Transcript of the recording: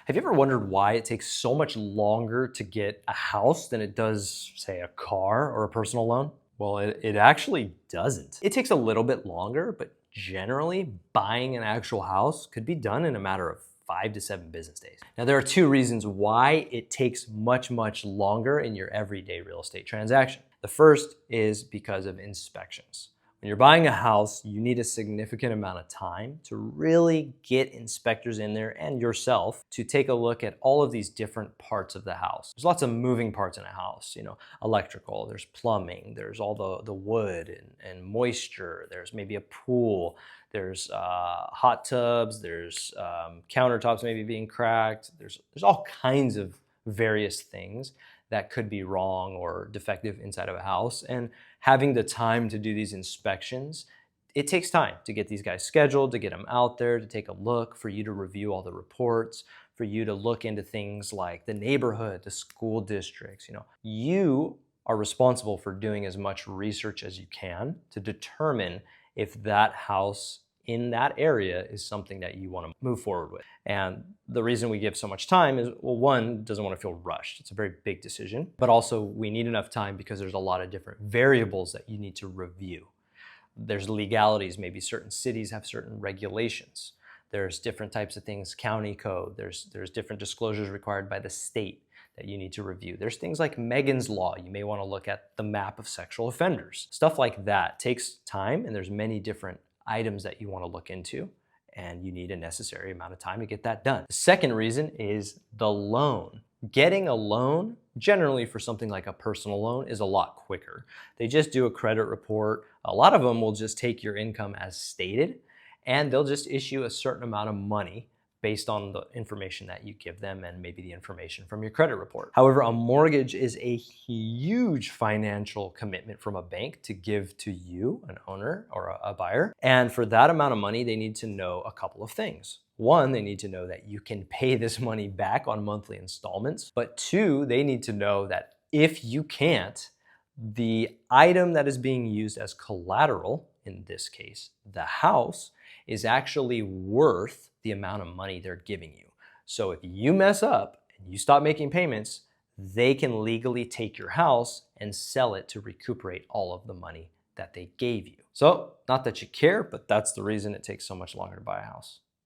Have you ever wondered why it takes so much longer to get a house than it does, say, a car or a personal loan? Well, it actually doesn't. It takes a little bit longer, but generally, buying an actual house could be done in a matter of 5 to 7 business days. Now, there are two reasons why it takes much longer in your everyday real estate transaction. The first is because of inspections. When you're buying a house, you need a significant amount of time to really get inspectors in there and yourself to take a look at all of these different parts of the house. There's lots of moving parts in a house, electrical, there's plumbing, there's all the wood and moisture, there's maybe a pool, there's hot tubs, there's countertops maybe being cracked, there's all kinds of various things that could be wrong or defective inside of a house. And having the time to do these inspections, it takes time to get these guys scheduled, to get them out there, to take a look, for you to review all the reports, for you to look into things like the neighborhood, the school districts. You are responsible for doing as much research as you can to determine if that house in that area is something that you want to move forward with. And the reason we give so much time is, well, one, doesn't want to feel rushed. It's a very big decision, but also we need enough time because there's a lot of different variables that you need to review. There's legalities, maybe certain cities have certain regulations. There's different types of things, county code. There's different disclosures required by the state that you need to review. There's things like Megan's Law. You may want to look at the map of sexual offenders. Stuff like that takes time, and there's many different items that you want to look into, and you need a necessary amount of time to get that done. The second reason is the loan. Getting a loan, generally for something like a personal loan, is a lot quicker. They just do a credit report. A lot of them will just take your income as stated, and they'll just issue a certain amount of money based on the information that you give them and maybe the information from your credit report. However, a mortgage is a huge financial commitment from a bank to give to you, an owner or a buyer. And for that amount of money, they need to know a couple of things. One, they need to know that you can pay this money back on monthly installments. But two, they need to know that if you can't, the item that is being used as collateral, in this case, the house, is actually worth the amount of money they're giving you. So if you mess up and you stop making payments, they can legally take your house and sell it to recuperate all of the money that they gave you. So not that you care, but that's the reason it takes so much longer to buy a house.